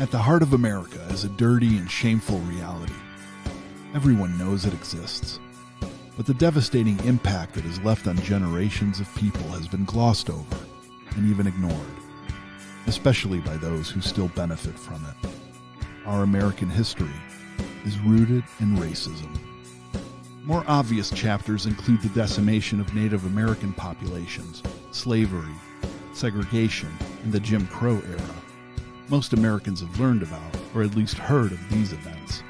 At the heart of America is a dirty and shameful reality. Everyone knows it exists, but the devastating impact it has left on generations of people has been glossed over and even ignored, especially by those who still benefit from it. Our American history is rooted in racism. More obvious chapters include the decimation of Native American populations, slavery, segregation, and the Jim Crow era. Most Americans have learned about, or at least heard of these events.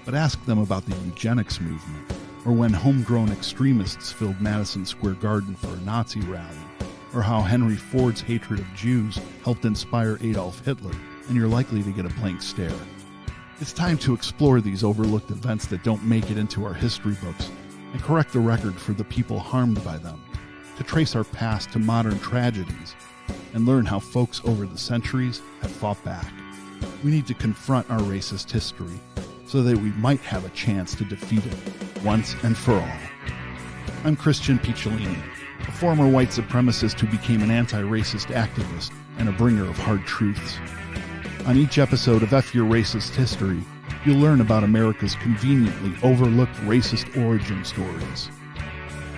But ask them about the eugenics movement, or when homegrown extremists filled Madison Square Garden for a Nazi rally, or how Henry Ford's hatred of Jews helped inspire Adolf Hitler, and you're likely to get a blank stare. It's time to explore these overlooked events that don't make it into our history books and correct the record for the people harmed by them, to trace our past to modern tragedies and learn how folks over the centuries have fought back. We need to confront our racist history so that we might have a chance to defeat it once and for all. I'm Christian Picciolini, a former white supremacist who became an anti-racist activist and a bringer of hard truths. On each episode of F Your Racist History, you'll learn about America's conveniently overlooked racist origin stories.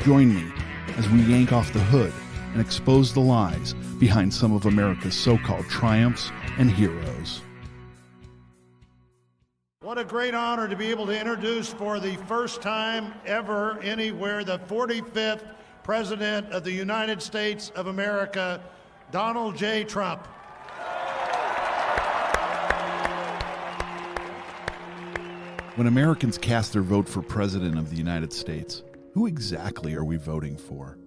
Join me as we yank off the hood and expose the lies behind some of America's so-called triumphs and heroes. What a great honor to be able to introduce for the first time ever anywhere the 45th President of the United States of America, Donald J. Trump. When Americans cast their vote for President of the United States, who exactly are we voting for?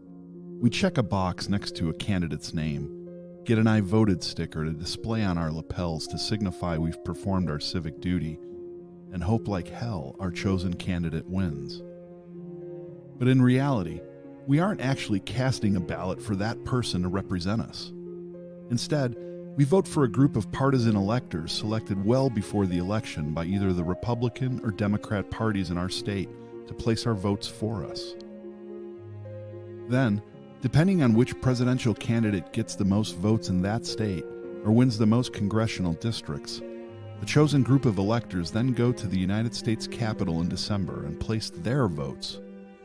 We check a box next to a candidate's name, get an I voted sticker to display on our lapels to signify we've performed our civic duty, and hope like hell our chosen candidate wins. But in reality, we aren't actually casting a ballot for that person to represent us. Instead, we vote for a group of partisan electors selected well before the election by either the Republican or Democrat parties in our state to place our votes for us. Then, depending on which presidential candidate gets the most votes in that state or wins the most congressional districts, the chosen group of electors then go to the United States Capitol in December and place their votes,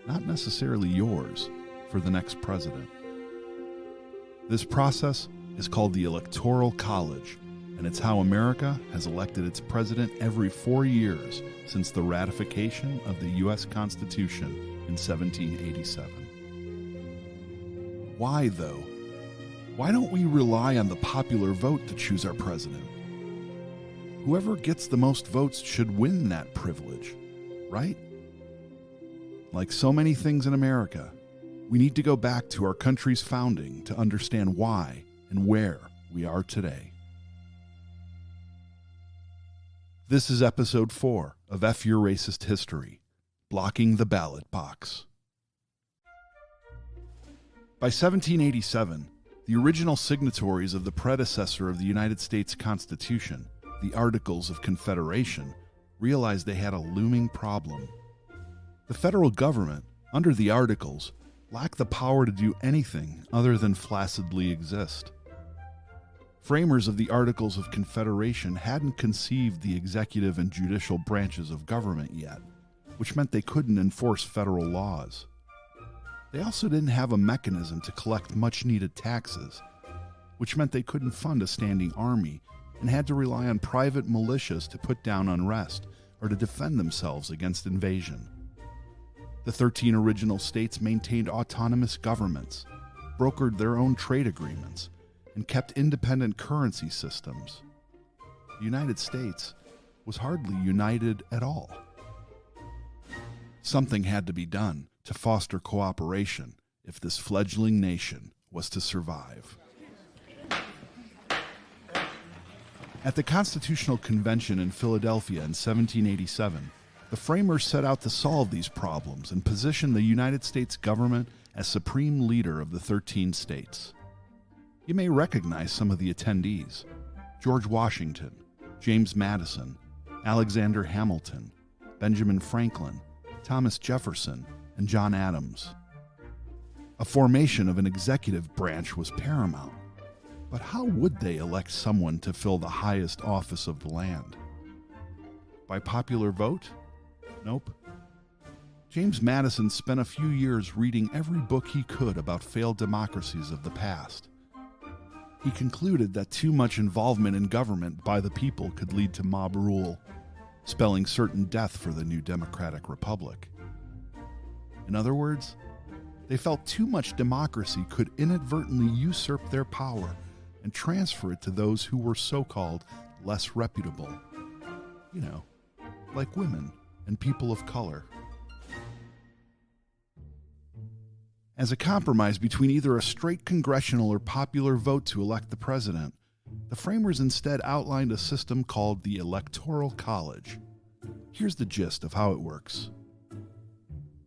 not necessarily yours, for the next president. This process is called the Electoral College, and it's how America has elected its president every 4 years since the ratification of the U.S. Constitution in 1787. Why, though? Why don't we rely on the popular vote to choose our president? Whoever gets the most votes should win that privilege, right? Like so many things in America, we need to go back to our country's founding to understand why and where we are today. This is episode 4 of F Your Racist History, Blocking the Ballot Box. By 1787, the original signatories of the predecessor of the United States Constitution, the Articles of Confederation, realized they had a looming problem. The federal government, under the Articles, lacked the power to do anything other than flaccidly exist. Framers of the Articles of Confederation hadn't conceived the executive and judicial branches of government yet, which meant they couldn't enforce federal laws. They also didn't have a mechanism to collect much-needed taxes, which meant they couldn't fund a standing army and had to rely on private militias to put down unrest or to defend themselves against invasion. The 13 original states maintained autonomous governments, brokered their own trade agreements, and kept independent currency systems. The United States was hardly united at all. Something had to be done to foster cooperation if this fledgling nation was to survive. At the Constitutional Convention in Philadelphia in 1787, the framers set out to solve these problems and position the United States government as supreme leader of the 13 states. You may recognize some of the attendees: George Washington, James Madison, Alexander Hamilton, Benjamin Franklin, Thomas Jefferson, and John Adams. A formation of an executive branch was paramount. But how would they elect someone to fill the highest office of the land? By popular vote? Nope. James Madison spent a few years reading every book he could about failed democracies of the past. He concluded that too much involvement in government by the people could lead to mob rule, spelling certain death for the new democratic republic. In other words, they felt too much democracy could inadvertently usurp their power and transfer it to those who were so-called less reputable. You know, like women and people of color. As a compromise between either a straight congressional or popular vote to elect the president, the framers instead outlined a system called the Electoral College. Here's the gist of how it works.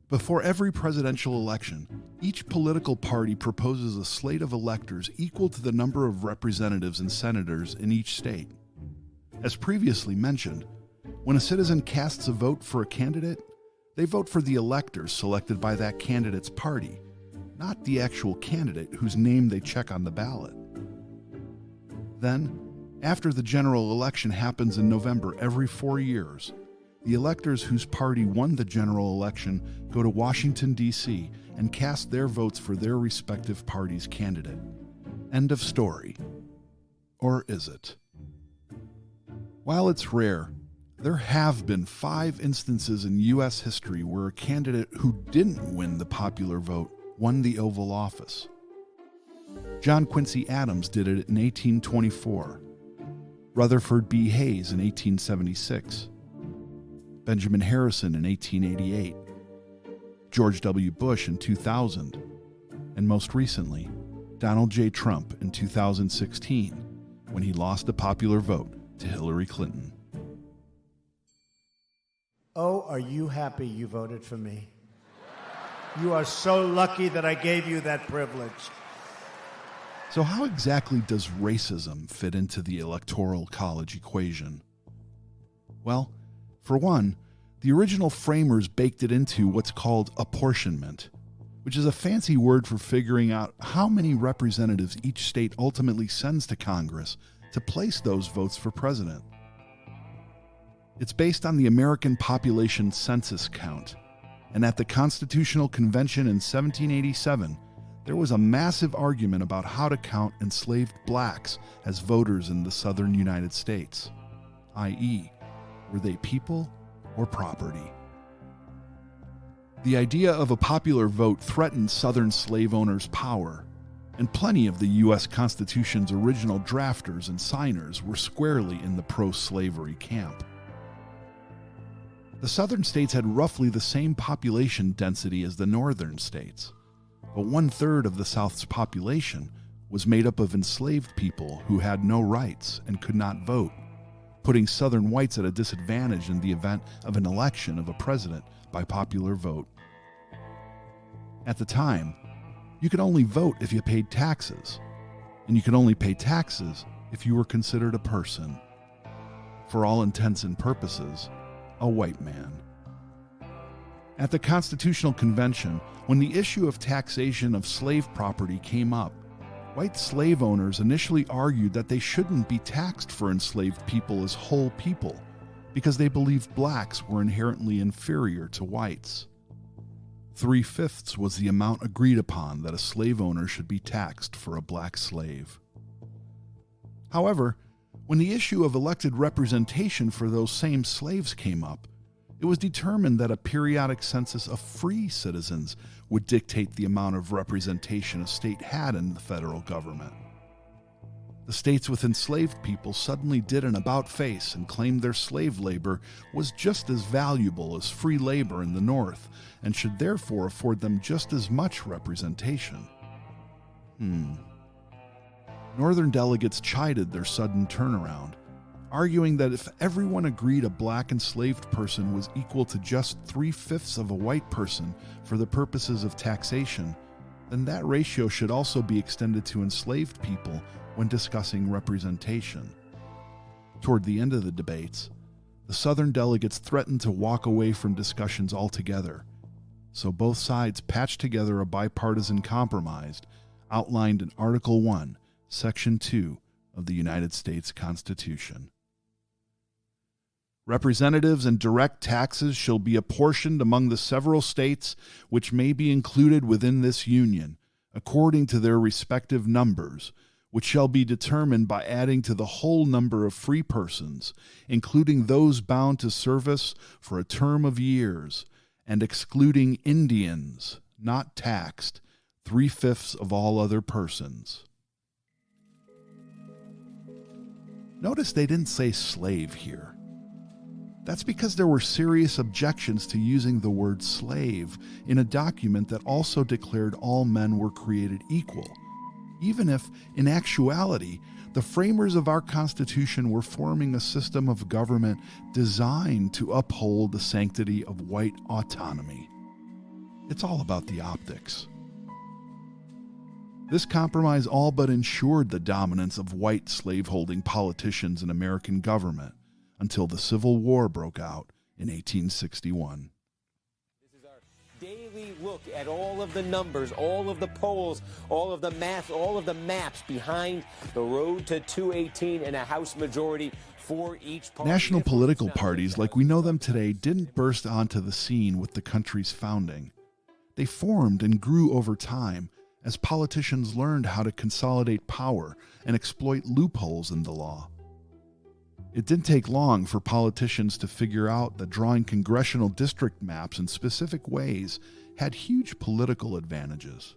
Before every presidential election, each political party proposes a slate of electors equal to the number of representatives and senators in each state. As previously mentioned, when a citizen casts a vote for a candidate, they vote for the electors selected by that candidate's party, not the actual candidate whose name they check on the ballot. Then, after the general election happens in November every 4 years, the electors whose party won the general election go to Washington, D.C. and cast their votes for their respective party's candidate. End of story. Or is it? While it's rare, there have been 5 instances in U.S. history where a candidate who didn't win the popular vote won the Oval Office. John Quincy Adams did it in 1824, Rutherford B. Hayes in 1876, Benjamin Harrison in 1888, George W. Bush in 2000, and most recently, Donald J. Trump in 2016, when he lost the popular vote to Hillary Clinton. Oh, are you happy you voted for me? You are so lucky that I gave you that privilege. So how exactly does racism fit into the Electoral College equation? Well, for one, the original framers baked it into what's called apportionment, which is a fancy word for figuring out how many representatives each state ultimately sends to Congress to place those votes for president. It's based on the American population census count, and at the Constitutional Convention in 1787, there was a massive argument about how to count enslaved blacks as voters in the southern United States, i.e., were they people or property? The idea of a popular vote threatened Southern slave owners' power, and plenty of the U.S. Constitution's original drafters and signers were squarely in the pro-slavery camp. The southern states had roughly the same population density as the northern states, but 1/3 of the South's population was made up of enslaved people who had no rights and could not vote, putting Southern whites at a disadvantage in the event of an election of a president by popular vote. At the time, you could only vote if you paid taxes, and you could only pay taxes if you were considered a person. For all intents and purposes, a white man. At the Constitutional Convention, when the issue of taxation of slave property came up, white slave owners initially argued that they shouldn't be taxed for enslaved people as whole people, because they believed blacks were inherently inferior to whites. 3/5 was the amount agreed upon that a slave owner should be taxed for a black slave. However, when the issue of elected representation for those same slaves came up, it was determined that a periodic census of free citizens would dictate the amount of representation a state had in the federal government. The states with enslaved people suddenly did an about-face and claimed their slave labor was just as valuable as free labor in the North and should therefore afford them just as much representation. Northern delegates chided their sudden turnaround, arguing that if everyone agreed a black enslaved person was equal to just 3/5 of a white person for the purposes of taxation, then that ratio should also be extended to enslaved people when discussing representation. Toward the end of the debates, the Southern delegates threatened to walk away from discussions altogether, so both sides patched together a bipartisan compromise outlined in Article 1, Section 2 of the United States Constitution. Representatives and direct taxes shall be apportioned among the several states which may be included within this Union, according to their respective numbers, which shall be determined by adding to the whole number of free persons, including those bound to service for a term of years, and excluding Indians, not taxed, 3/5 of all other persons. Notice they didn't say slave here. That's because there were serious objections to using the word slave in a document that also declared all men were created equal, even if, in actuality, the framers of our Constitution were forming a system of government designed to uphold the sanctity of white autonomy. It's all about the optics. This compromise all but ensured the dominance of white slaveholding politicians in American government until the Civil War broke out in 1861. This is our daily look at all of the numbers, all of the polls, all of the maps behind the road to 218 and a House majority for each party. National political parties like we know them today didn't burst onto the scene with the country's founding. They formed and grew over time as politicians learned how to consolidate power and exploit loopholes in the law. It didn't take long for politicians to figure out that drawing congressional district maps in specific ways had huge political advantages.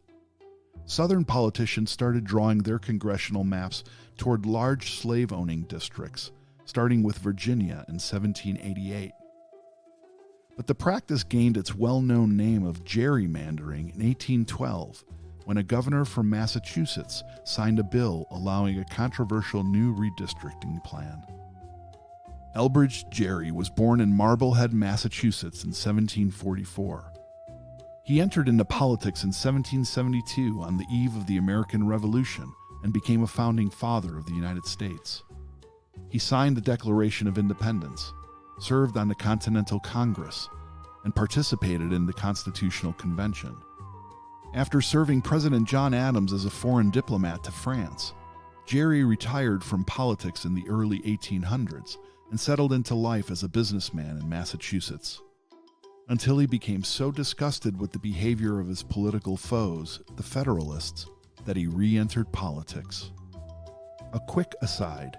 Southern politicians started drawing their congressional maps toward large slave-owning districts, starting with Virginia in 1788. But the practice gained its well-known name of gerrymandering in 1812, when a governor from Massachusetts signed a bill allowing a controversial new redistricting plan. Elbridge Gerry was born in Marblehead, Massachusetts in 1744. He entered into politics in 1772 on the eve of the American Revolution and became a founding father of the United States. He signed the Declaration of Independence, served on the Continental Congress, and participated in the Constitutional Convention. After serving President John Adams as a foreign diplomat to France, Gerry retired from politics in the early 1800s and settled into life as a businessman in Massachusetts, until he became so disgusted with the behavior of his political foes, the Federalists, that he re-entered politics. A quick aside.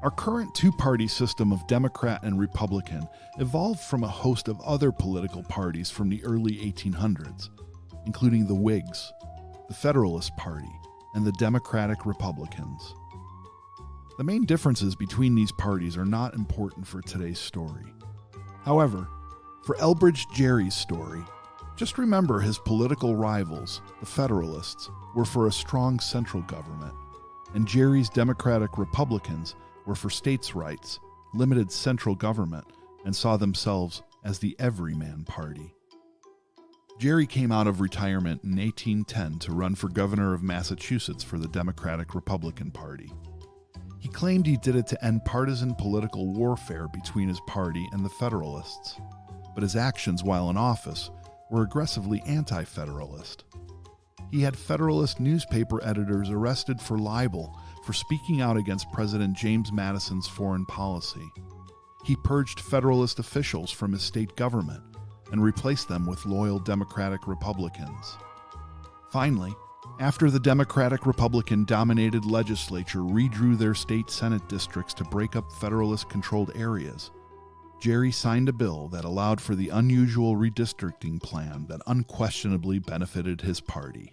Our current two-party system of Democrat and Republican evolved from a host of other political parties from the early 1800s, including the Whigs, the Federalist Party, and the Democratic Republicans. The main differences between these parties are not important for today's story. However, for Elbridge Gerry's story, just remember his political rivals, the Federalists, were for a strong central government, and Gerry's Democratic Republicans were for states' rights, limited central government, and saw themselves as the everyman party. Gerry came out of retirement in 1810 to run for governor of Massachusetts for the Democratic Republican Party. He claimed he did it to end partisan political warfare between his party and the Federalists, but his actions while in office were aggressively anti-Federalist. He had Federalist newspaper editors arrested for libel for speaking out against President James Madison's foreign policy. He purged Federalist officials from his state government and replaced them with loyal Democratic Republicans. Finally, after the Democratic Republican-dominated legislature redrew their state Senate districts to break up Federalist-controlled areas, Gerry signed a bill that allowed for the unusual redistricting plan that unquestionably benefited his party.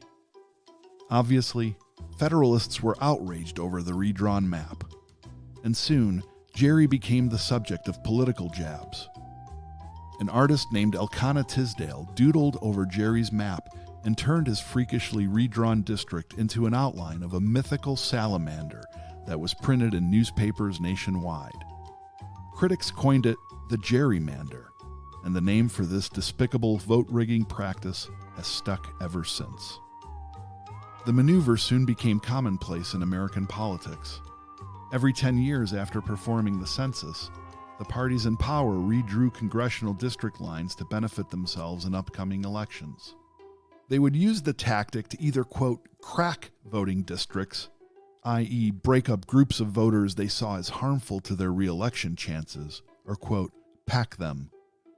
Obviously, Federalists were outraged over the redrawn map, and soon Gerry became the subject of political jabs. An artist named Elkanah Tisdale doodled over Gerry's map and turned his freakishly redrawn district into an outline of a mythical salamander that was printed in newspapers nationwide. Critics coined it the gerrymander, and the name for this despicable vote-rigging practice has stuck ever since. The maneuver soon became commonplace in American politics. Every 10 years after performing the census, the parties in power redrew congressional district lines to benefit themselves in upcoming elections. They would use the tactic to either, quote, crack voting districts, i.e. break up groups of voters they saw as harmful to their re-election chances, or, quote, pack them,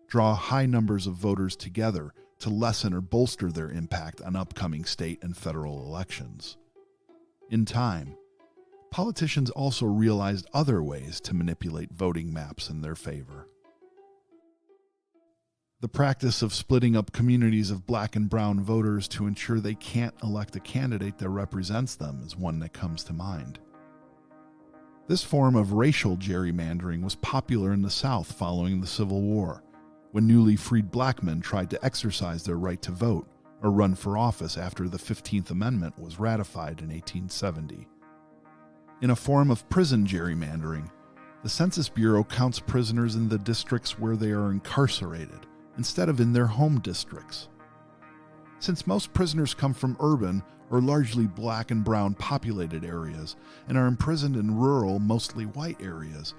draw high numbers of voters together to lessen or bolster their impact on upcoming state and federal elections. In time, politicians also realized other ways to manipulate voting maps in their favor. The practice of splitting up communities of black and brown voters to ensure they can't elect a candidate that represents them is one that comes to mind. This form of racial gerrymandering was popular in the South following the Civil War, when newly freed black men tried to exercise their right to vote or run for office after the 15th Amendment was ratified in 1870. In a form of prison gerrymandering, the Census Bureau counts prisoners in the districts where they are incarcerated, instead of in their home districts. Since most prisoners come from urban or largely black and brown populated areas and are imprisoned in rural, mostly white areas,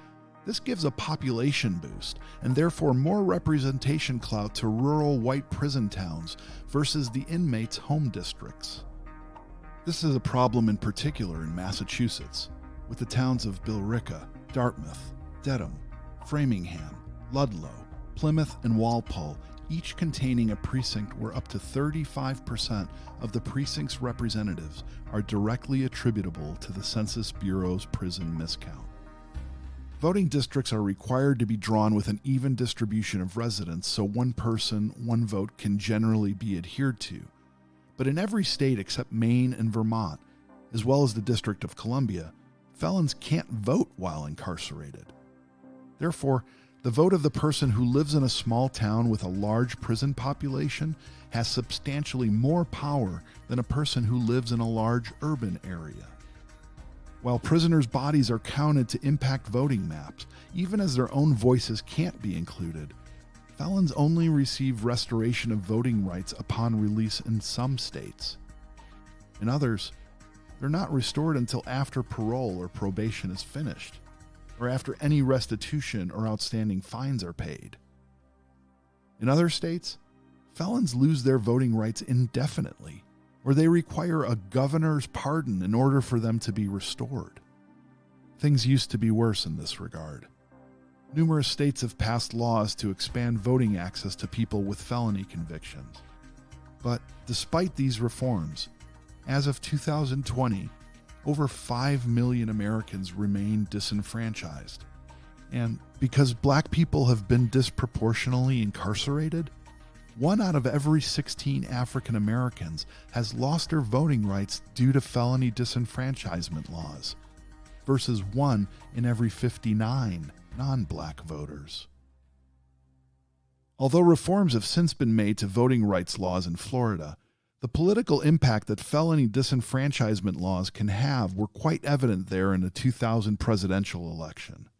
this gives a population boost and therefore more representation clout to rural white prison towns versus the inmates' home districts. This is a problem in particular in Massachusetts, with the towns of Billerica, Dartmouth, Dedham, Framingham, Ludlow, Plymouth, and Walpole, each containing a precinct where up to 35% of the precinct's representatives are directly attributable to the Census Bureau's prison miscount. Voting districts are required to be drawn with an even distribution of residents so one person, one vote can generally be adhered to. But in every state except Maine and Vermont, as well as the District of Columbia, felons can't vote while incarcerated. Therefore, the vote of the person who lives in a small town with a large prison population has substantially more power than a person who lives in a large urban area. While prisoners' bodies are counted to impact voting maps, even as their own voices can't be included, felons only receive restoration of voting rights upon release in some states. In others, they're not restored until after parole or probation is finished, or after any restitution or outstanding fines are paid. In other states, felons lose their voting rights indefinitely, or they require a governor's pardon in order for them to be restored. Things used to be worse in this regard. Numerous states have passed laws to expand voting access to people with felony convictions. But despite these reforms, as of 2020, over 5 million Americans remain disenfranchised. And because black people have been disproportionately incarcerated, 1 out of every 16 African Americans has lost their voting rights due to felony disenfranchisement laws, versus 1 in every 59 non-black voters. Although reforms have since been made to voting rights laws in Florida, the political impact that felony disenfranchisement laws can have were quite evident there in the 2000 presidential election.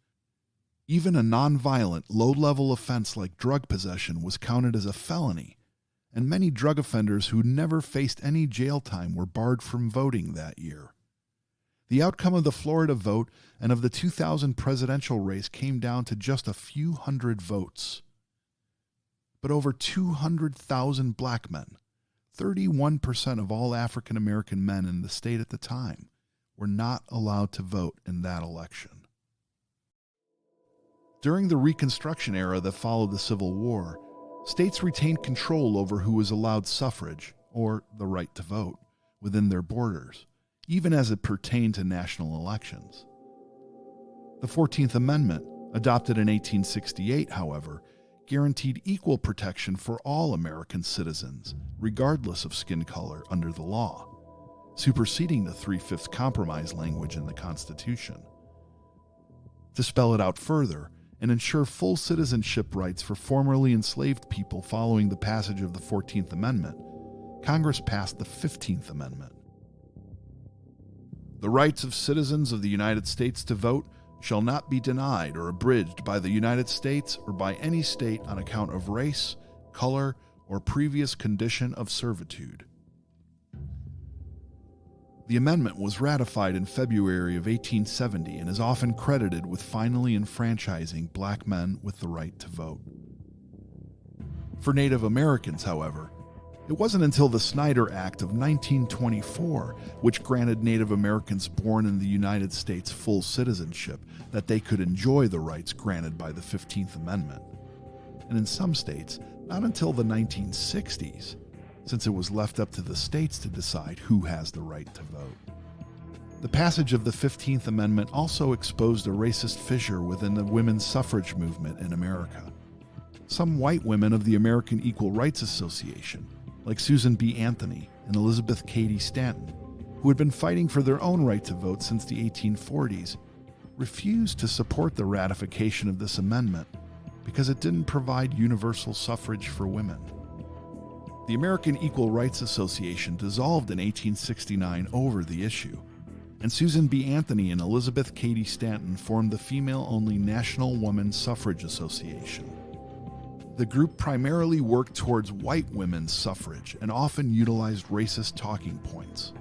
Even a nonviolent, low-level offense like drug possession was counted as a felony, and many drug offenders who never faced any jail time were barred from voting that year. The outcome of the Florida vote and of the 2000 presidential race came down to just a few hundred votes. But over 200,000 black men, 31% of all African American men in the state at the time, were not allowed to vote in that election. During the Reconstruction era that followed the Civil War, states retained control over who was allowed suffrage, or the right to vote, within their borders, even as it pertained to national elections. The 14th Amendment, adopted in 1868, however, guaranteed equal protection for all American citizens, regardless of skin color, under the law, superseding the 3/5 compromise language in the Constitution. To spell it out further, and ensure full citizenship rights for formerly enslaved people following the passage of the 14th Amendment, Congress passed the 15th Amendment. The rights of citizens of the United States to vote shall not be denied or abridged by the United States or by any state on account of race, color, or previous condition of servitude. The amendment was ratified in February of 1870 and is often credited with finally enfranchising black men with the right to vote. For Native Americans, however, It wasn't until the Snyder Act of 1924, which granted Native Americans born in the United States full citizenship, that they could enjoy the rights granted by the 15th Amendment. And in some states, not until the 1960s, since it was left up to the states to decide who has the right to vote. The passage of the 15th Amendment also exposed a racist fissure within the women's suffrage movement in America. Some white women of the American Equal Rights Association, like Susan B. Anthony and Elizabeth Cady Stanton, who had been fighting for their own right to vote since the 1840s, refused to support the ratification of this amendment because it didn't provide universal suffrage for women. The American Equal Rights Association dissolved in 1869 over the issue, and Susan B. Anthony and Elizabeth Cady Stanton formed the female-only National Women's Suffrage Association. The group primarily worked towards white women's suffrage and often utilized racist talking points.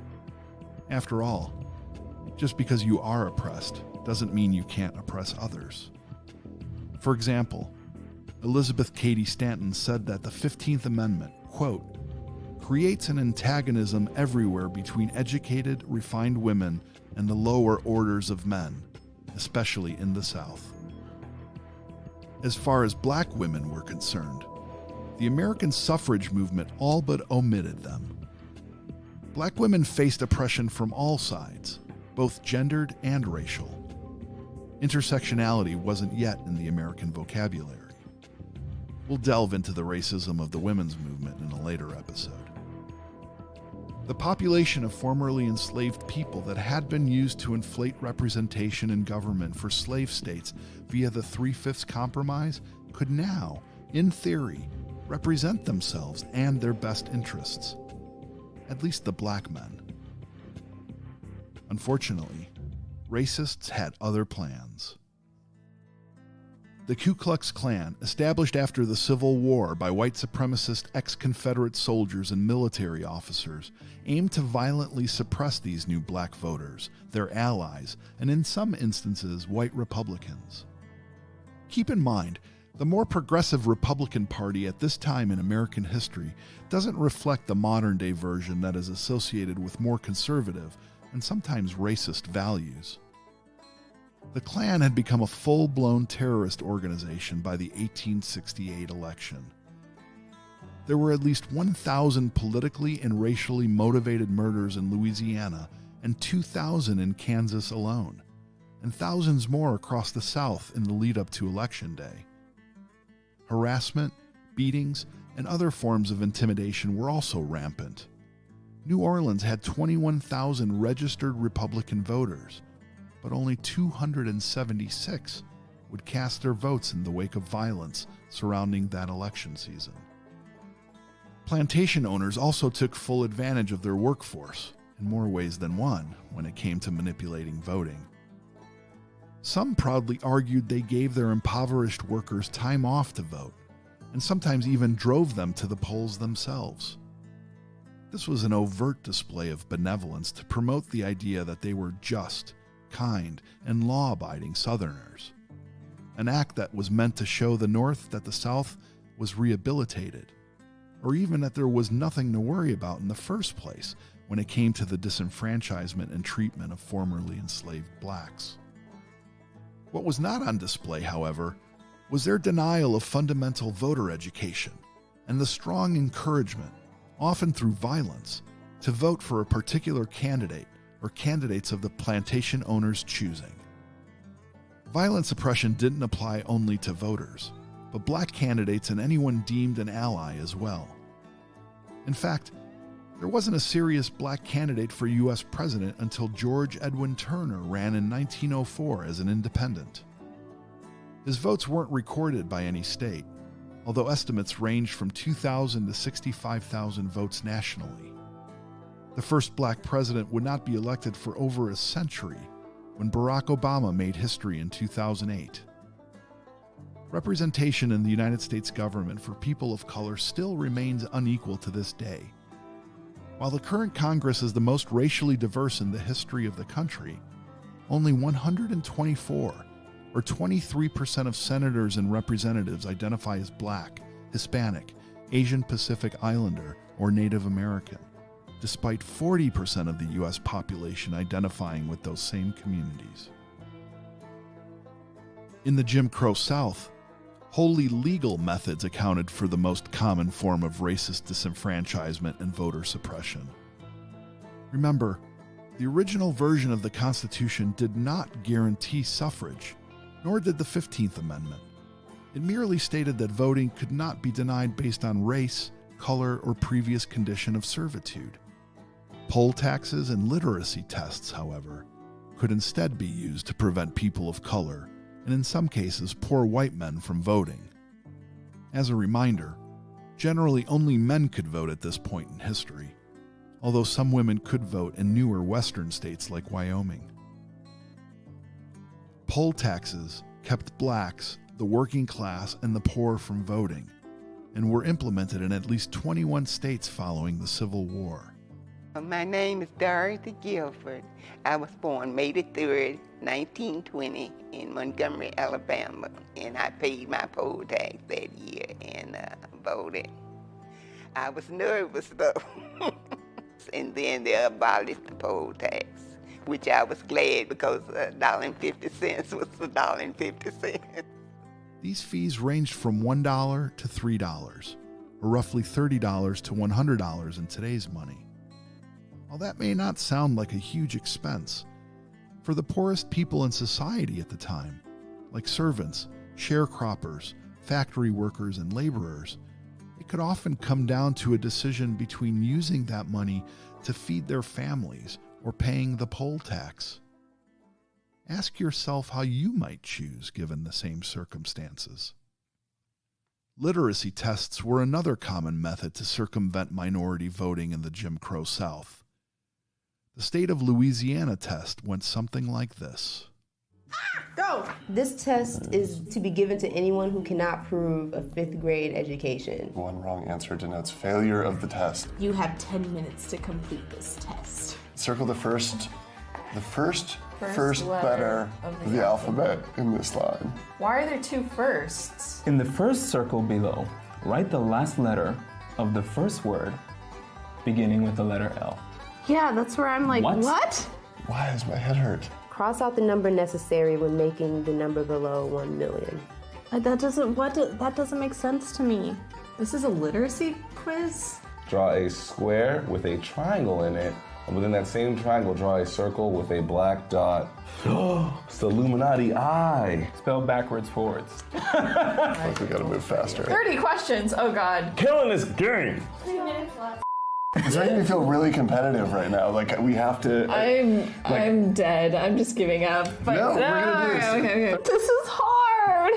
After all, just because you are oppressed doesn't mean you can't oppress others. For example, Elizabeth Cady Stanton said that the 15th Amendment, quote, creates an antagonism everywhere between educated, refined women and the lower orders of men, especially in the South. As far as black women were concerned, the American suffrage movement all but omitted them. Black women faced oppression from all sides, both gendered and racial. Intersectionality wasn't yet in the American vocabulary. We'll delve into the racism of the women's movement in a later episode. The population of formerly enslaved people that had been used to inflate representation in government for slave states via the 3/5 Compromise could now, in theory, represent themselves and their best interests, at least the black men. Unfortunately, racists had other plans. The Ku Klux Klan, established after the Civil War by white supremacist ex-Confederate soldiers and military officers, aimed to violently suppress these new black voters, their allies, and in some instances, white Republicans. Keep in mind, the more progressive Republican Party at this time in American history doesn't reflect the modern-day version that is associated with more conservative and sometimes racist values. The Klan had become a full-blown terrorist organization by the 1868 election. There were at least 1,000 politically and racially motivated murders in Louisiana and 2,000 in Kansas alone, and thousands more across the South in the lead-up to Election Day. Harassment, beatings, and other forms of intimidation were also rampant. New Orleans had 21,000 registered Republican voters, but only 276 would cast their votes in the wake of violence surrounding that election season. Plantation owners also took full advantage of their workforce, in more ways than one, when it came to manipulating voting. Some proudly argued they gave their impoverished workers time off to vote, and sometimes even drove them to the polls themselves. This was an overt display of benevolence to promote the idea that they were just, kind, and law-abiding Southerners. An act that was meant to show the North that the South was rehabilitated, or even that there was nothing to worry about in the first place when it came to the disenfranchisement and treatment of formerly enslaved blacks. What was not on display, however, was their denial of fundamental voter education and the strong encouragement, often through violence, to vote for a particular candidate or candidates of the plantation owners' choosing. Violent suppression didn't apply only to voters, but black candidates and anyone deemed an ally as well. In fact, there wasn't a serious black candidate for U.S. president until George Edwin Turner ran in 1904 as an independent. His votes weren't recorded by any state, although estimates ranged from 2,000 to 65,000 votes nationally. The first black president would not be elected for over a century when Barack Obama made history in 2008. Representation in the United States government for people of color still remains unequal to this day. While the current Congress is the most racially diverse in the history of the country, only 124, or 23% of senators and representatives identify as black, Hispanic, Asian Pacific Islander, or Native American, despite 40% of the U.S. population identifying with those same communities. In the Jim Crow South, wholly legal methods accounted for the most common form of racist disenfranchisement and voter suppression. Remember, the original version of the Constitution did not guarantee suffrage, nor did the 15th Amendment. It merely stated that voting could not be denied based on race, color, or previous condition of servitude. Poll taxes and literacy tests, however, could instead be used to prevent people of color, and in some cases poor white men, from voting. As a reminder, generally only men could vote at this point in history, although some women could vote in newer western states like Wyoming. Poll taxes kept blacks, the working class, and the poor from voting, and were implemented in at least 21 states following the Civil War. My name is Dorothy Guilford. I was born May the 3rd, 1920 in Montgomery, Alabama, and I paid my poll tax that year and voted. I was nervous though, and then they abolished the poll tax, which I was glad because $1.50 was $1.50. These fees ranged from $1 to $3, or roughly $30 to $100 in today's money. While that may not sound like a huge expense, for the poorest people in society at the time, like servants, sharecroppers, factory workers, and laborers, it could often come down to a decision between using that money to feed their families or paying the poll tax. Ask yourself how you might choose given the same circumstances. Literacy tests were another common method to circumvent minority voting in the Jim Crow South. The state of Louisiana test went something like this. Go! This test is to be given to anyone who cannot prove a 5th grade education. One wrong answer denotes failure of the test. You have 10 minutes to complete this test. Circle the first letter of the alphabet in this line. Why are there 2 firsts? In the first circle below, write the last letter of the first word beginning with the letter L. Yeah, that's where I'm like, what? Why does my head hurt? Cross out the number necessary when making the number below 1 million. That doesn't make sense to me. This is a literacy quiz? Draw a square with a triangle in it, and within that same triangle, draw a circle with a black dot. It's the Illuminati eye. Spelled backwards forwards. I think we gotta move faster. 30 questions, oh God. Killing this game. 2 minutes left. It's making me feel really competitive right now. Like, we have to... I'm dead. I'm just giving up. But no, we're gonna do this. Okay. This is hard.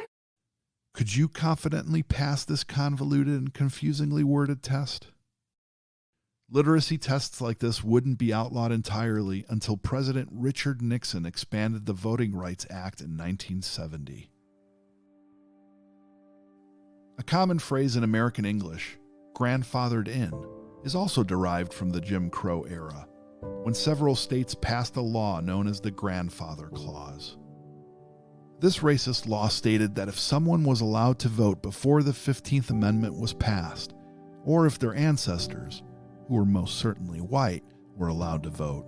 Could you confidently pass this convoluted and confusingly worded test? Literacy tests like this wouldn't be outlawed entirely until President Richard Nixon expanded the Voting Rights Act in 1970. A common phrase in American English, grandfathered in, is also derived from the Jim Crow era, when several states passed a law known as the Grandfather Clause. This racist law stated that if someone was allowed to vote before the 15th Amendment was passed, or if their ancestors, who were most certainly white, were allowed to vote,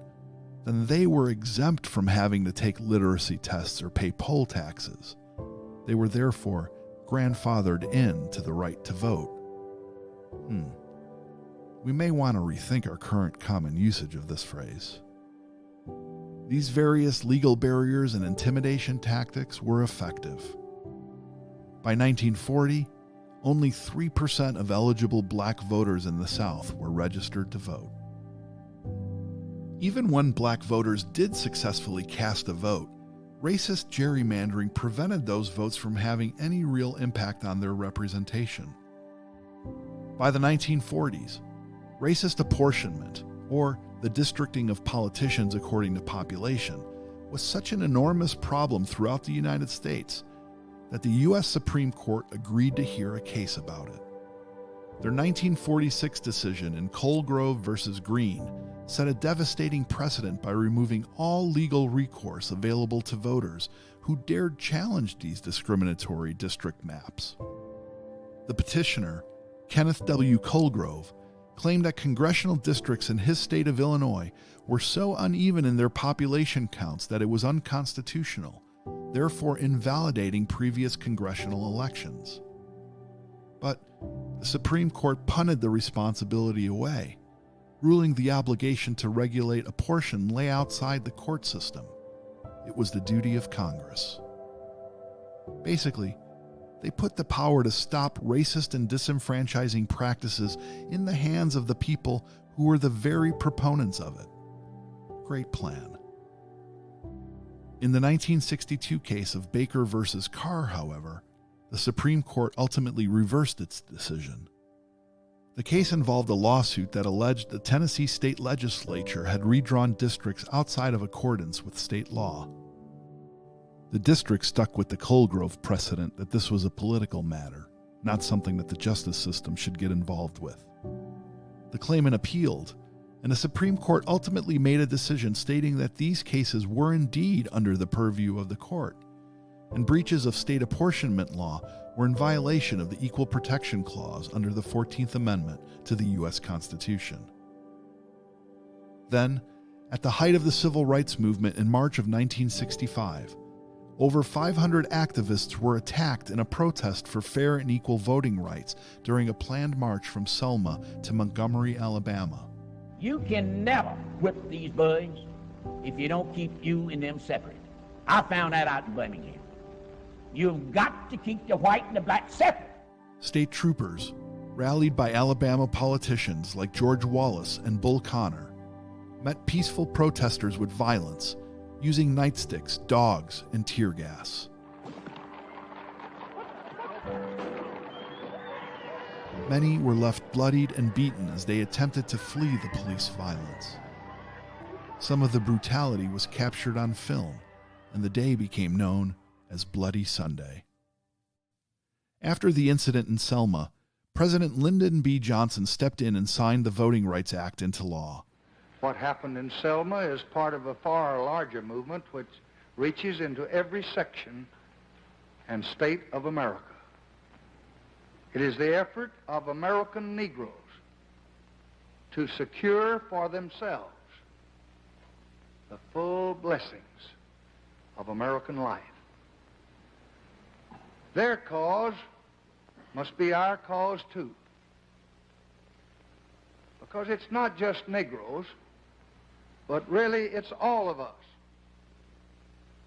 then they were exempt from having to take literacy tests or pay poll taxes. They were therefore grandfathered in to the right to vote. We may want to rethink our current common usage of this phrase. These various legal barriers and intimidation tactics were effective. By 1940, only 3% of eligible black voters in the South were registered to vote. Even when black voters did successfully cast a vote, racist gerrymandering prevented those votes from having any real impact on their representation. By the 1940s, racist apportionment, or the districting of politicians according to population, was such an enormous problem throughout the United States that the U.S. Supreme Court agreed to hear a case about it. Their 1946 decision in Colgrove versus Green set a devastating precedent by removing all legal recourse available to voters who dared challenge these discriminatory district maps. The petitioner, Kenneth W. Colgrove, claimed that congressional districts in his state of Illinois were so uneven in their population counts that it was unconstitutional, therefore invalidating previous congressional elections. But the Supreme Court punted the responsibility away, ruling the obligation to regulate abortion lay outside the court system. It was the duty of Congress. Basically, they put the power to stop racist and disenfranchising practices in the hands of the people who were the very proponents of it. Great plan. In the 1962 case of Baker versus Carr, however, the Supreme Court ultimately reversed its decision. The case involved a lawsuit that alleged the Tennessee state legislature had redrawn districts outside of accordance with state law. The district stuck with the Colgrove precedent that this was a political matter, not something that the justice system should get involved with. The claimant appealed, and the Supreme Court ultimately made a decision stating that these cases were indeed under the purview of the court, and breaches of state apportionment law were in violation of the Equal Protection Clause under the 14th Amendment to the U.S. Constitution. Then, at the height of the Civil Rights Movement in March of 1965, over 500 activists were attacked in a protest for fair and equal voting rights during a planned march from Selma to Montgomery, Alabama. You can never whip these boys if you don't keep you and them separate. I found that out in Birmingham. You've got to keep the white and the black separate. State troopers, rallied by Alabama politicians like George Wallace and Bull Connor, met peaceful protesters with violence, using nightsticks, dogs, and tear gas. Many were left bloodied and beaten as they attempted to flee the police violence. Some of the brutality was captured on film, and the day became known as Bloody Sunday. After the incident in Selma, President Lyndon B. Johnson stepped in and signed the Voting Rights Act into law. What happened in Selma is part of a far larger movement which reaches into every section and state of America. It is the effort of American Negroes to secure for themselves the full blessings of American life. Their cause must be our cause too. Because it's not just Negroes, but really it's all of us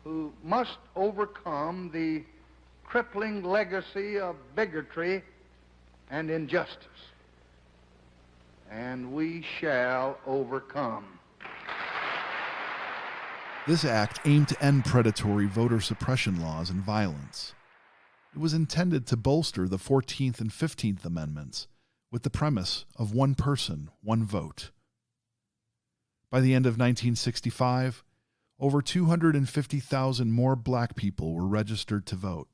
who must overcome the crippling legacy of bigotry and injustice. And we shall overcome. This act aimed to end predatory voter suppression laws and violence. It was intended to bolster the 14th and 15th Amendments with the premise of one person, one vote. By the end of 1965, over 250,000 more black people were registered to vote.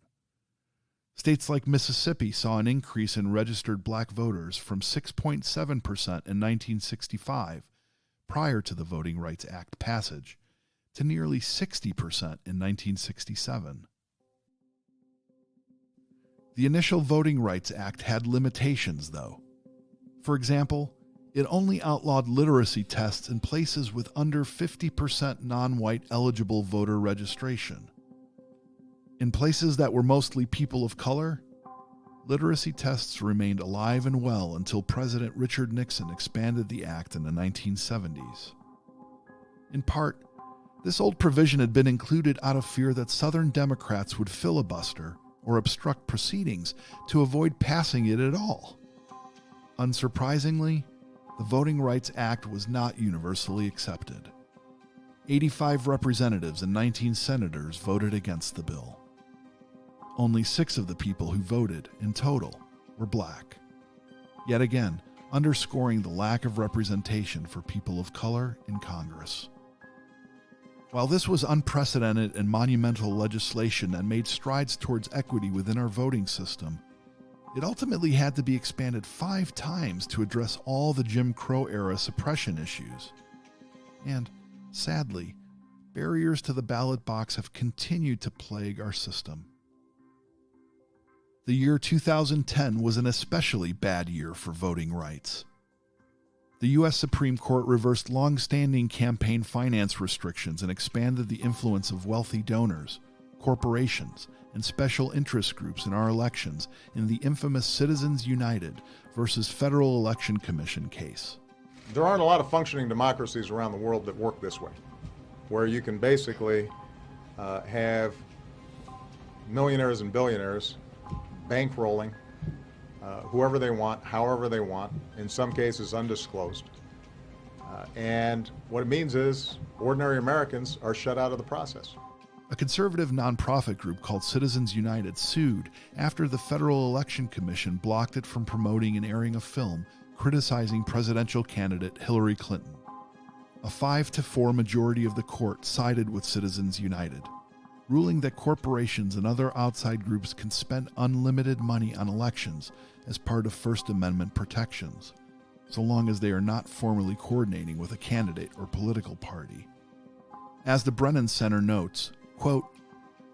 States like Mississippi saw an increase in registered black voters from 6.7% in 1965, prior to the Voting Rights Act passage, to nearly 60% in 1967. The initial Voting Rights Act had limitations, though. For example, it only outlawed literacy tests in places with under 50% non-white eligible voter registration. In places that were mostly people of color, literacy tests remained alive and well until President Richard Nixon expanded the act in the 1970s. In part, this old provision had been included out of fear that Southern Democrats would filibuster or obstruct proceedings to avoid passing it at all. Unsurprisingly, the Voting Rights Act was not universally accepted. 85 representatives and 19 senators voted against the bill. Only 6 of the people who voted, in total, were black. Yet again, underscoring the lack of representation for people of color in Congress. While this was unprecedented and monumental legislation that made strides towards equity within our voting system, it ultimately had to be expanded 5 times to address all the Jim Crow-era suppression issues. And, sadly, barriers to the ballot box have continued to plague our system. The year 2010 was an especially bad year for voting rights. The U.S. Supreme Court reversed long-standing campaign finance restrictions and expanded the influence of wealthy donors, corporations, and special interest groups in our elections in the infamous Citizens United versus Federal Election Commission case. There aren't a lot of functioning democracies around the world that work this way, where you can basically have millionaires and billionaires bankrolling whoever they want, however they want, in some cases undisclosed. And what it means is ordinary Americans are shut out of the process. A conservative nonprofit group called Citizens United sued after the Federal Election Commission blocked it from promoting and airing a film criticizing presidential candidate Hillary Clinton. A 5-4 majority of the court sided with Citizens United, ruling that corporations and other outside groups can spend unlimited money on elections as part of First Amendment protections, so long as they are not formally coordinating with a candidate or political party. As the Brennan Center notes, quote,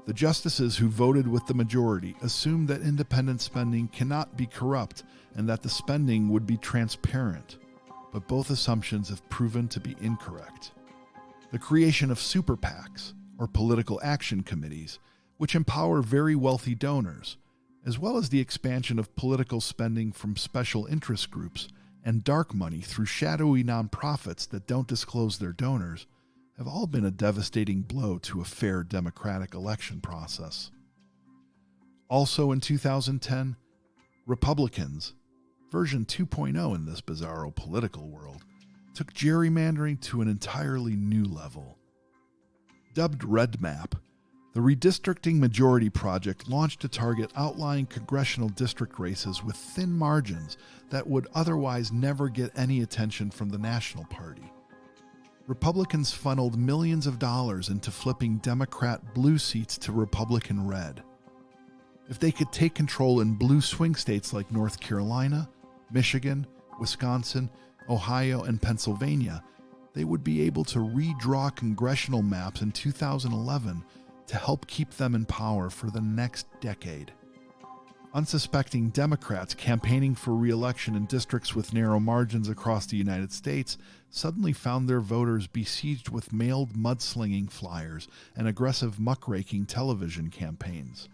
"The justices who voted with the majority assumed that independent spending cannot be corrupt and that the spending would be transparent, but both assumptions have proven to be incorrect. The creation of super PACs, or political action committees, which empower very wealthy donors, as well as the expansion of political spending from special interest groups and dark money through shadowy nonprofits that don't disclose their donors, have all been a devastating blow to a fair democratic election process." Also in 2010, Republicans, version 2.0 in this bizarro political world, took gerrymandering to an entirely new level. Dubbed Red Map, the redistricting majority project launched to target outlying congressional district races with thin margins that would otherwise never get any attention from the national party. Republicans funneled millions of dollars into flipping Democrat blue seats to Republican red. If they could take control in blue swing states like North Carolina, Michigan, Wisconsin, Ohio, and Pennsylvania, they would be able to redraw congressional maps in 2011 to help keep them in power for the next decade. Unsuspecting Democrats campaigning for re-election in districts with narrow margins across the United States suddenly found their voters besieged with mailed mudslinging flyers and aggressive muckraking television campaigns.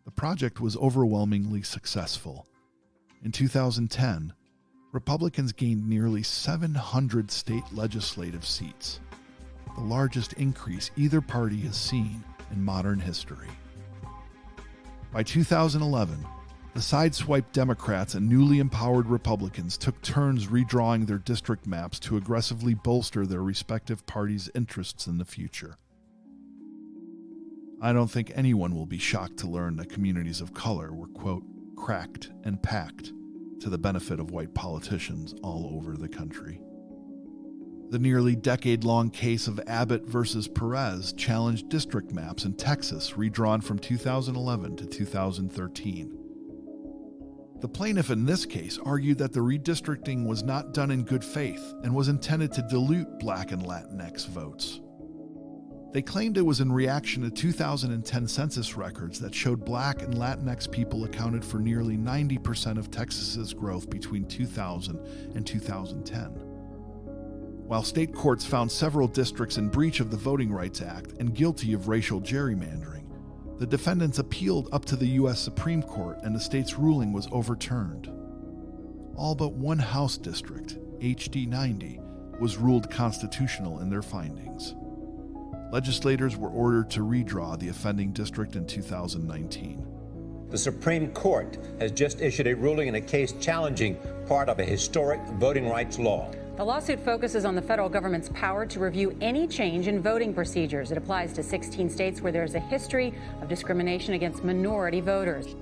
The project was overwhelmingly successful. In 2010, Republicans gained nearly 700 state legislative seats, the largest increase either party has seen in modern history. By 2011, the sideswiped Democrats and newly empowered Republicans took turns redrawing their district maps to aggressively bolster their respective parties' interests in the future. I don't think anyone will be shocked to learn that communities of color were, quote, cracked and packed to the benefit of white politicians all over the country. The nearly decade-long case of Abbott versus Perez challenged district maps in Texas redrawn from 2011 to 2013. The plaintiff in this case argued that the redistricting was not done in good faith and was intended to dilute Black and Latinx votes. They claimed it was in reaction to 2010 census records that showed Black and Latinx people accounted for nearly 90% of Texas's growth between 2000 and 2010. While state courts found several districts in breach of the Voting Rights Act and guilty of racial gerrymandering, the defendants appealed up to the U.S. Supreme Court and the state's ruling was overturned. All but one House district, HD 90, was ruled constitutional in their findings. Legislators were ordered to redraw the offending district in 2019. The Supreme Court has just issued a ruling in a case challenging part of a historic voting rights law. The lawsuit focuses on the federal government's power to review any change in voting procedures. It applies to 16 states where there's a history of discrimination against minority voters.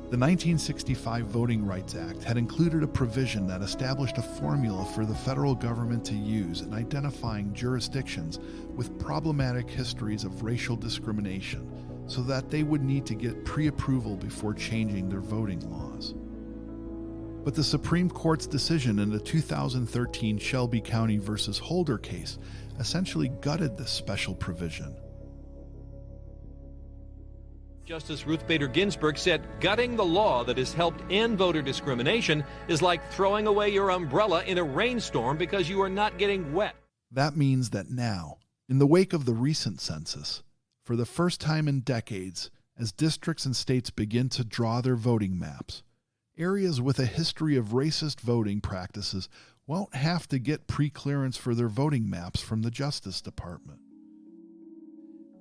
The 1965 Voting Rights Act had included a provision that established a formula for the federal government to use in identifying jurisdictions with problematic histories of racial discrimination so that they would need to get pre-approval before changing their voting laws. But the Supreme Court's decision in the 2013 Shelby County versus Holder case essentially gutted this special provision. Justice Ruth Bader Ginsburg said gutting the law that has helped end voter discrimination is like throwing away your umbrella in a rainstorm because you are not getting wet. That means that now, in the wake of the recent census, for the first time in decades, as districts and states begin to draw their voting maps, areas with a history of racist voting practices won't have to get pre-clearance for their voting maps from the Justice Department.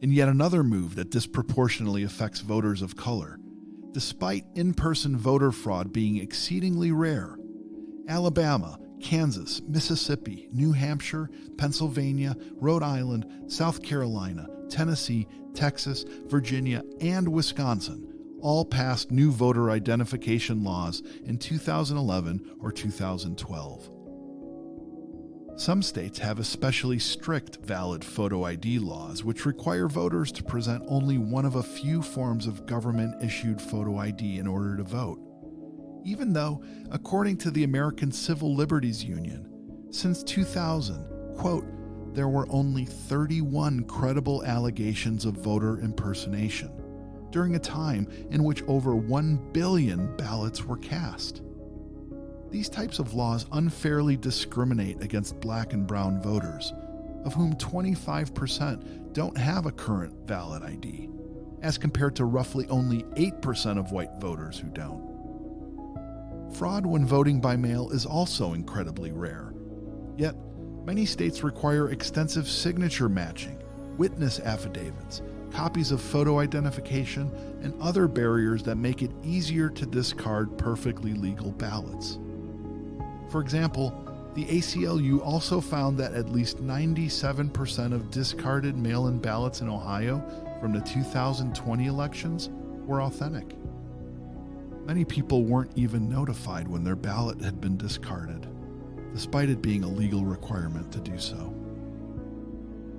In yet another move that disproportionately affects voters of color, despite in-person voter fraud being exceedingly rare, Alabama, Kansas, Mississippi, New Hampshire, Pennsylvania, Rhode Island, South Carolina, Tennessee, Texas, Virginia, and Wisconsin all passed new voter identification laws in 2011 or 2012. Some states have especially strict valid photo ID laws, which require voters to present only one of a few forms of government-issued photo ID in order to vote. Even though, according to the American Civil Liberties Union, since 2000, quote, there were only 31 credible allegations of voter impersonation, during a time in which over 1 billion ballots were cast. These types of laws unfairly discriminate against black and brown voters, of whom 25% don't have a current valid ID, as compared to roughly only 8% of white voters who don't. Fraud when voting by mail is also incredibly rare, yet many states require extensive signature matching, witness affidavits, copies of photo identification, and other barriers that make it easier to discard perfectly legal ballots. For example, the ACLU also found that at least 97% of discarded mail-in ballots in Ohio from the 2020 elections were authentic. Many people weren't even notified when their ballot had been discarded, despite it being a legal requirement to do so.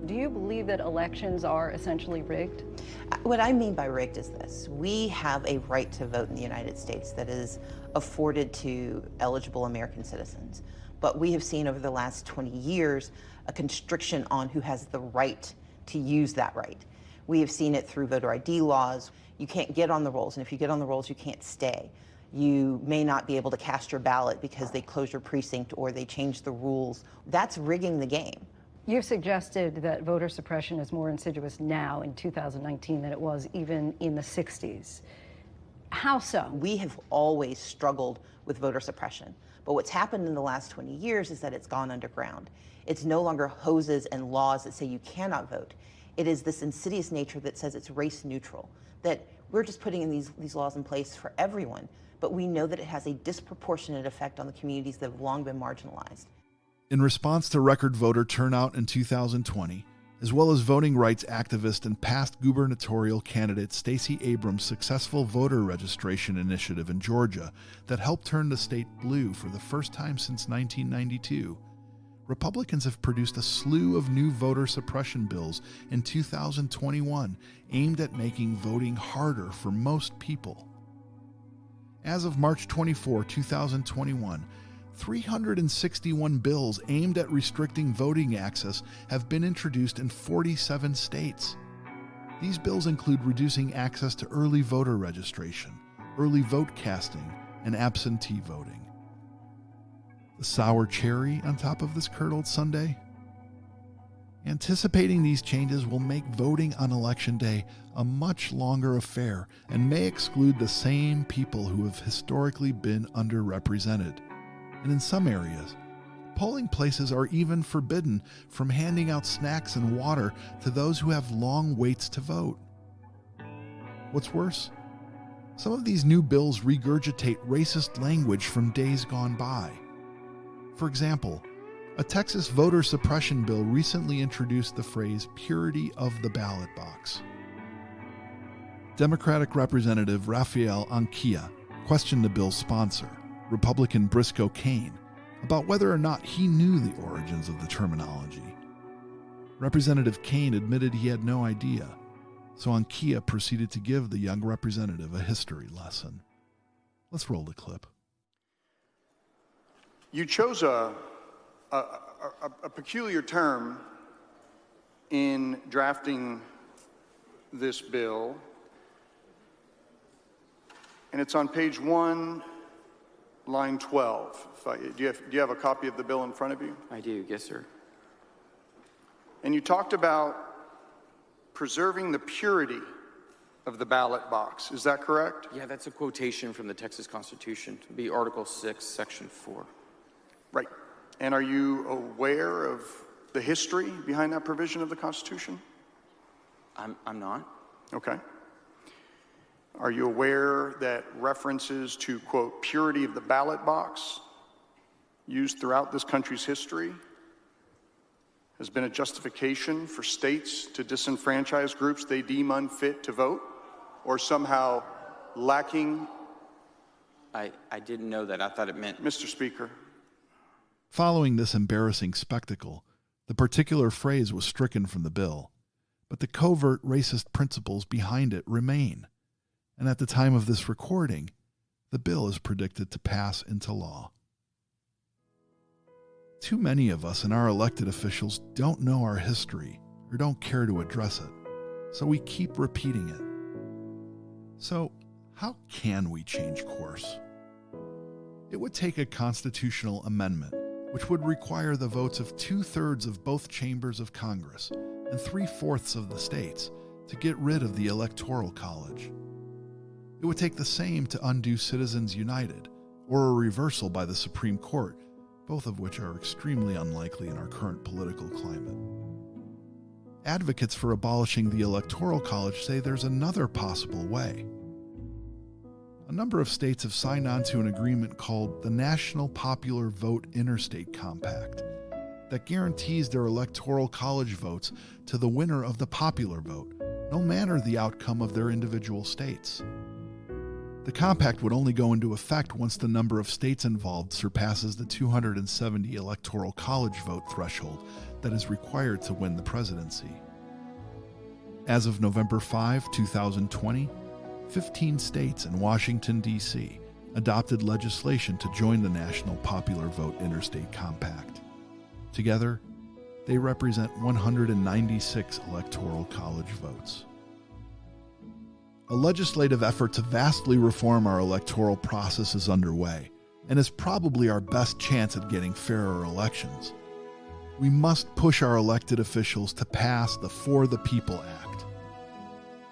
Do you believe that elections are essentially rigged? What I mean by rigged is this. We have a right to vote in the United States that is afforded to eligible American citizens. But we have seen over the last 20 years a constriction on who has the right to use that right. We have seen it through voter ID laws. You can't get on the rolls, and if you get on the rolls, you can't stay. You may not be able to cast your ballot because they close your precinct or they change the rules. That's rigging the game. You've suggested that voter suppression is more insidious now in 2019 than it was even in the 60s. How so? We have always struggled with voter suppression, but what's happened in the last 20 years is that it's gone underground. It's no longer hoses and laws that say you cannot vote. It is this insidious nature that says it's race neutral, that we're just putting in these laws in place for everyone, but we know that it has a disproportionate effect on the communities that have long been marginalized. In response to record voter turnout in 2020, as well as voting rights activist and past gubernatorial candidate Stacey Abrams' successful voter registration initiative in Georgia that helped turn the state blue for the first time since 1992, Republicans have produced a slew of new voter suppression bills in 2021 aimed at making voting harder for most people. As of March 24, 2021, 361 bills aimed at restricting voting access have been introduced in 47 states. These bills include reducing access to early voter registration, early vote casting, and absentee voting. The sour cherry on top of this curdled sundae? Anticipating these changes will make voting on Election Day a much longer affair and may exclude the same people who have historically been underrepresented. And in some areas, polling places are even forbidden from handing out snacks and water to those who have long waits to vote. What's worse, some of these new bills regurgitate racist language from days gone by. For example, a Texas voter suppression bill recently introduced the phrase purity of the ballot box. Democratic Representative Rafael Anquia questioned the bill's sponsor, Republican Briscoe Cain, about whether or not he knew the origins of the terminology. Representative Cain admitted he had no idea, so Anquia proceeded to give the young representative a history lesson. Let's roll the clip. You chose a peculiar term in drafting this bill and it's on page 1, line 12. Do you have a copy of the bill in front of you? I do, yes, sir. And you talked about preserving the purity of the ballot box. Is that correct? Yeah, that's a quotation from the Texas Constitution. It'd be Article 6, Section 4. Right. And are you aware of the history behind that provision of the Constitution? I'm not. Okay. Are you aware that references to, quote, purity of the ballot box used throughout this country's history has been a justification for states to disenfranchise groups they deem unfit to vote or somehow lacking? I didn't know that. I thought it meant... Mr. Speaker. Following this embarrassing spectacle, the particular phrase was stricken from the bill, but the covert racist principles behind it remain. And at the time of this recording, the bill is predicted to pass into law. Too many of us and our elected officials don't know our history or don't care to address it, so we keep repeating it. So, how can we change course? It would take a constitutional amendment, which would require the votes of 2/3 of both chambers of Congress and 3/4 of the states to get rid of the Electoral College. It would take the same to undo Citizens United or a reversal by the Supreme Court, both of which are extremely unlikely in our current political climate. Advocates for abolishing the Electoral College say there's another possible way. A number of states have signed on to an agreement called the National Popular Vote Interstate Compact that guarantees their Electoral College votes to the winner of the popular vote, no matter the outcome of their individual states. The compact would only go into effect once the number of states involved surpasses the 270 Electoral College vote threshold that is required to win the presidency. As of November 5, 2020, 15 states and Washington, D.C. adopted legislation to join the National Popular Vote Interstate Compact. Together, they represent 196 Electoral College votes. A legislative effort to vastly reform our electoral process is underway, and is probably our best chance at getting fairer elections. We must push our elected officials to pass the For the People Act.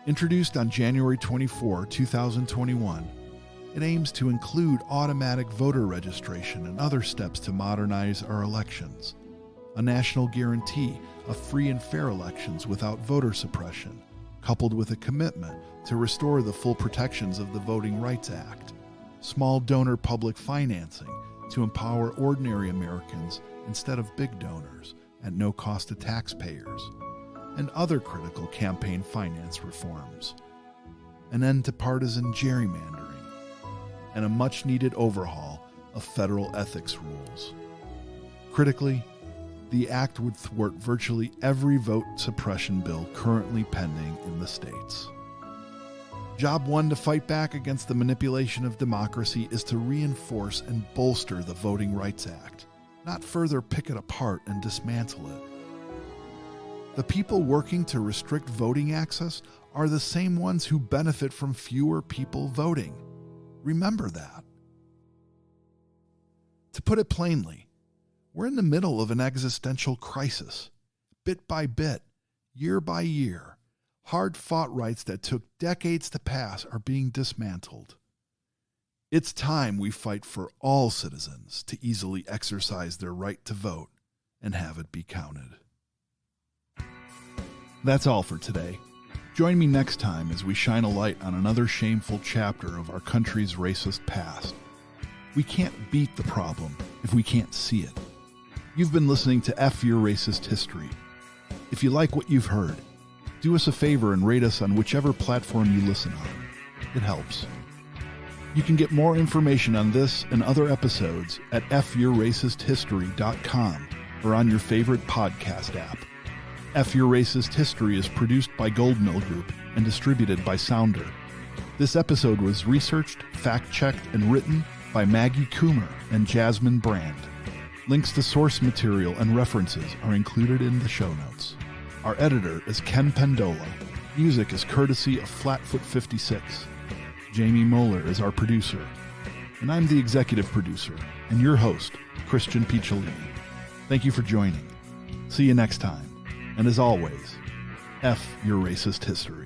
Introduced on January 24, 2021, it aims to include automatic voter registration and other steps to modernize our elections, a national guarantee of free and fair elections without voter suppression, coupled with a commitment to restore the full protections of the Voting Rights Act, small donor public financing to empower ordinary Americans instead of big donors at no cost to taxpayers, and other critical campaign finance reforms, an end to partisan gerrymandering, and a much-needed overhaul of federal ethics rules. Critically, the act would thwart virtually every vote suppression bill currently pending in the states. Job one to fight back against the manipulation of democracy is to reinforce and bolster the Voting Rights Act, not further pick it apart and dismantle it. The people working to restrict voting access are the same ones who benefit from fewer people voting. Remember that. To put it plainly, we're in the middle of an existential crisis. Bit by bit, year by year, hard-fought rights that took decades to pass are being dismantled. It's time we fight for all citizens to easily exercise their right to vote and have it be counted. That's all for today. Join me next time as we shine a light on another shameful chapter of our country's racist past. We can't beat the problem if we can't see it. You've been listening to F Your Racist History. If you like what you've heard, do us a favor and rate us on whichever platform you listen on. It helps. You can get more information on this and other episodes at fyourracisthistory.com or on your favorite podcast app. F Your Racist History is produced by Goldmill Group and distributed by Sounder. This episode was researched, fact-checked, and written by Maggie Coomer and Jasmine Brand. Links to source material and references are included in the show notes. Our editor is Ken Pendola. Music is courtesy of Flatfoot 56. Jamie Moeller is our producer. And I'm the executive producer and your host, Christian Picciolini. Thank you for joining. See you next time. And as always, F your racist history.